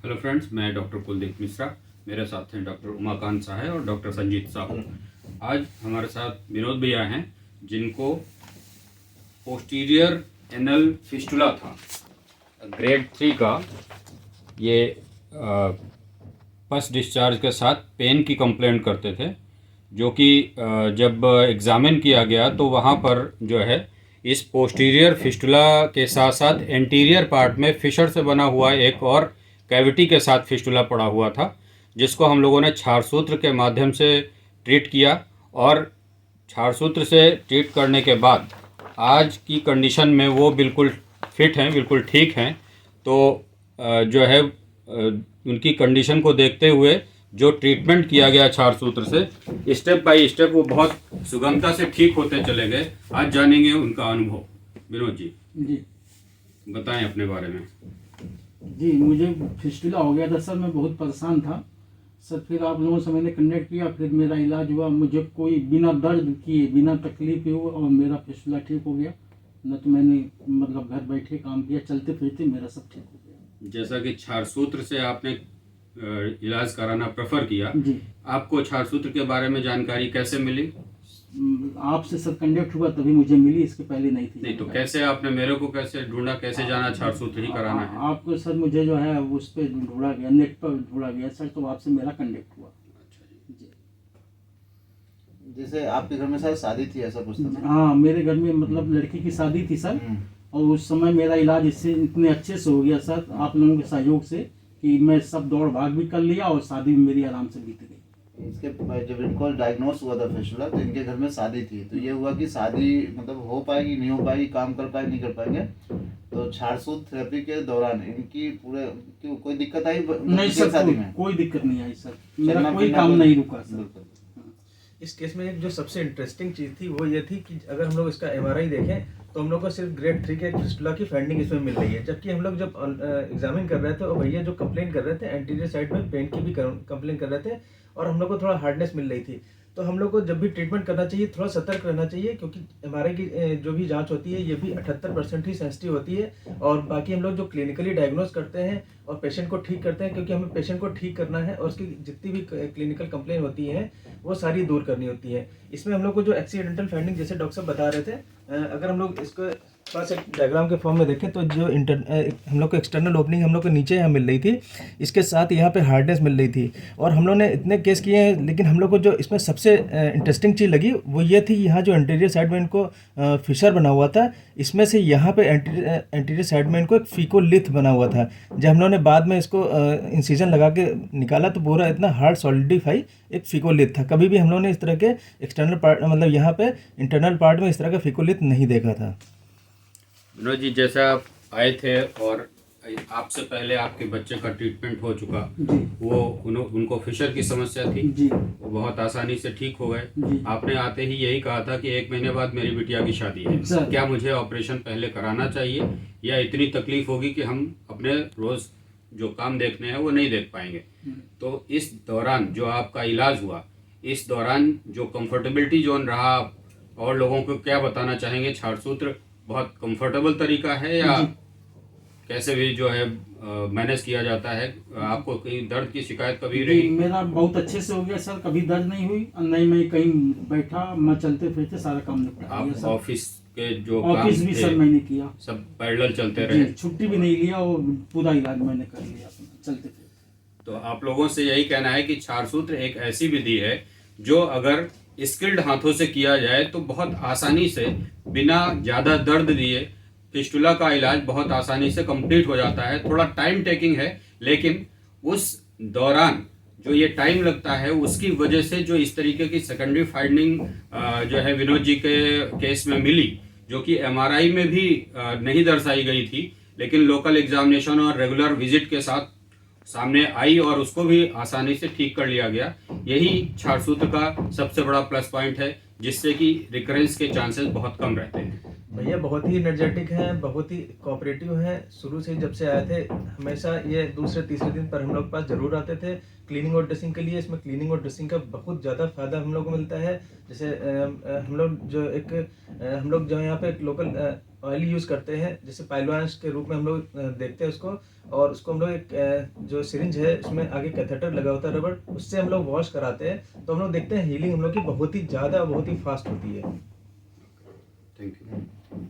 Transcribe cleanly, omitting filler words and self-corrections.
Hello friends, मैं doctor Kuldeep Mishra. मेरे साथ हैं डॉक्टर उमाकांत साहब और डॉक्टर संजीत साहू। आज हमारे साथ विनोद भैया हैं जिनको पोस्टीरियर एनल फिस्टुला था, ग्रेड 3 का। ये पस डिस्चार्ज के साथ पेन की कंप्लेंट करते थे, जो कि जब एग्ज़ामिन किया गया तो वहाँ पर जो है इस पोस्टीरियर फिस्टुला के साथ साथ एंटीरियर पार्ट में फिशर से बना हुआ एक और कैविटी के साथ फिस्टुला पड़ा हुआ था, जिसको हम लोगों ने क्षारसूत्र के माध्यम से ट्रीट किया। और क्षारसूत्र से ट्रीट करने के बाद आज की कंडीशन में वो बिल्कुल फिट हैं, बिल्कुल ठीक हैं। तो जो है उनकी कंडीशन को देखते हुए जो ट्रीटमेंट किया गया क्षारसूत्र से, स्टेप बाय स्टेप वो बहुत सुगमता से ठीक होते चले गए। आज जानेंगे उनका अनुभव। विनोद जी बताएं अपने बारे में। जी, मुझे फिस्टुला हो गया था सर। मैं बहुत परेशान था सर। फिर आप लोगों से मैंने कनेक्ट किया, फिर मेरा इलाज हुआ। मुझे कोई बिना दर्द किए, बिना तकलीफ हुए और मेरा फिस्टुला ठीक हो गया। न तो मैंने मतलब घर बैठे काम किया, चलते फिरते मेरा सब ठीक हो गया। जैसा कि क्षारसूत्र से आपने इलाज कराना प्रेफर किया, जी, आपको क्षारसूत्र के बारे में जानकारी कैसे मिली? आपसे सर कनेक्ट हुआ तभी मुझे मिली, इसके पहले नहीं थी। नहीं तो कैसे आपने मेरे को कैसे ढूंढा, कैसे जाना क्षारसूत्र ही कराना है? आपको सर मुझे जो है उस पर ढूंढा गया, नेट पर ढूंढा गया सर, तो आपसे मेरा कनेक्ट हुआ। अच्छा जी। जैसे आपके घर में सर शादी थी, ऐसा कुछ था? हाँ, मेरे घर में मतलब लड़की की शादी थी सर। और उस समय मेरा इलाज इससे इतने अच्छे से हो गया सर, आप लोगों के सहयोग से, कि मैं सब दौड़ भाग भी कर लिया और शादी भी मेरी आराम से बीत गई। इसके जब इनको डायग्नोस हुआ था फिस्टुला, तो इनके घर में शादी थी। तो ये हुआ कि शादी मतलब हो पाएगी नहीं हो पाएगी, काम कर पाए नहीं कर पाएंगे। तो क्षारसूत्र थेरेपी के दौरान इनकी पूरे कोई दिक्कत आई नहीं सर, शादी में? कोई दिक्कत नहीं आई सर। मेरा चलना कोई फिरना काम नहीं रुका सर। बिल्कुल। इस केस में जो सबसे इंटरेस्टिंग चीज़ थी वो ये थी कि अगर हम लोग इसका एमआरआई देखें तो हम लोग को सिर्फ ग्रेड 3 के फिस्टुला की फाइंडिंग इसमें मिल रही है। जबकि हम लोग जब एग्जामिन कर रहे थे और भैया जो कंप्लेन कर रहे थे एंटीरियर साइड में पेन की भी कंप्लेन कर रहे थे और हम लोग को थोड़ा हार्डनेस मिल रही थी। तो हम लोग को जब भी ट्रीटमेंट करना चाहिए थोड़ा सतर्क रहना चाहिए, क्योंकि एमआरआई की जो भी जांच होती है ये भी 78% ही सेंसिटिव होती है। और बाकी हम लोग जो क्लिनिकली डायग्नोज करते हैं और पेशेंट को ठीक करते हैं, क्योंकि हमें पेशेंट को ठीक करना है और उसकी जितनी भी क्लिनिकल कंप्लेन होती है वो सारी दूर करनी होती है। इसमें हम लोग को जो एक्सीडेंटल फाइंडिंग जैसे डॉक्टर साहब बता रहे थे, अगर हम लोग इसको थोड़ा सा डायग्राम के फॉर्म में देखें तो जो हम लोग को एक्सटर्नल ओपनिंग हम लोग को नीचे यहाँ मिल रही थी, इसके साथ यहाँ पे हार्डनेस मिल रही थी। और हम लोग ने इतने केस किए हैं, लेकिन हम लोग को जो इसमें सबसे इंटरेस्टिंग चीज़ लगी वो ये थी, यहाँ जो एंटीरियर साइड में इनको फिशर बना हुआ था, इसमें से यहाँ पे एंटीरियर साइड में इनको एक फीकोलिथ बना हुआ था। जब हम लोगों ने बाद में इसको इंसिजन लगा के निकाला तो पूरा इतना हार्ड सॉलिडिफाई एक फीकोलिथ था। कभी भी हम लोगों ने इस तरह के एक्सटर्नल पार्ट मतलब यहाँ पे इंटरनल पार्ट में इस तरह का फीकोलिथ नहीं देखा था। विनोद जी, जैसे आप आए थे और आपसे पहले आपके बच्चे का ट्रीटमेंट हो चुका, जी वो उनको फिशर की समस्या थी, जी वो बहुत आसानी से ठीक हो गए। जी। आपने आते ही यही कहा था कि 1 महीने बाद मेरी बिटिया की शादी है, सर। क्या मुझे ऑपरेशन पहले कराना चाहिए या इतनी तकलीफ होगी कि हम अपने रोज जो काम देखने हैं वो नहीं देख पाएंगे? तो इस दौरान जो आपका इलाज हुआ, इस दौरान जो कंफर्टेबिलिटी जोन रहा, और लोगों को क्या बताना चाहेंगे? क्षारसूत्र बहुत कंफर्टेबल तरीका है या कैसे भी जो है मैनेज किया जाता है? आपको कहीं दर्द की शिकायत कभी जी, रही? मेरा बहुत अच्छे से हो गया सर, कभी दर्द नहीं हुई और नहीं मैं कहीं बैठा, मैं चलते फिरते सारा काम निपटा आप लिया सर। ऑफिस के जो काम ऑफिस भी थे सर मैंने किया सब पैरेलल चलते जी, रहे? छुट्टी भी नहीं लिया और पूरा इलाज मैंने कर लिया अपना चलते फिरते। तो आप लोगों से यही कहना है कि क्षारसूत्र एक ऐसी विधि है जो अगर स्किल्ड हाथों से किया जाए तो बहुत आसानी से बिना ज़्यादा दर्द दिए फिस्टुला का इलाज बहुत आसानी से कंप्लीट हो जाता है। थोड़ा टाइम टेकिंग है, लेकिन उस दौरान जो ये टाइम लगता है उसकी वजह से जो इस तरीके की सेकेंडरी फाइंडिंग जो है विनोद जी के केस में मिली, जो कि एमआरआई में भी नहीं दर्शाई गई थी, लेकिन लोकल एग्जामिनेशन और रेगुलर विजिट के साथ सामने आई और उसको भी आसानी से ठीक कर लिया गया। यही क्षारसूत्र का सबसे बड़ा प्लस पॉइंट है, जिससे कि रिकरेंस के चांसेस बहुत कम रहते हैं। भैया बहुत ही एनर्जेटिक हैं, बहुत ही कोऑपरेटिव हैं। शुरू से ही जब से आए थे हमेशा ये दूसरे तीसरे दिन पर हम लोग पास जरूर आते थे क्लीनिंग और ड्रेसिंग के लिए। इसमें क्लीनिंग और ड्रेसिंग का बहुत ज़्यादा फायदा हम लोग को मिलता है। जैसे हम लोग जो यहाँ पे एक लोकल ऑयल यूज़ करते हैं, जैसे पाइलवांस के रूप में हम लोग देखते हैं उसको, और उसको हम लोग एक जो सिरिंज है उसमें आगे कैथेटर लगा होता है रबड़, उससे हम लोग वॉश कराते हैं, तो हम लोग देखते हैं हीलिंग हम लोग की बहुत ही ज़्यादा बहुत ही फास्ट होती है। Thank you.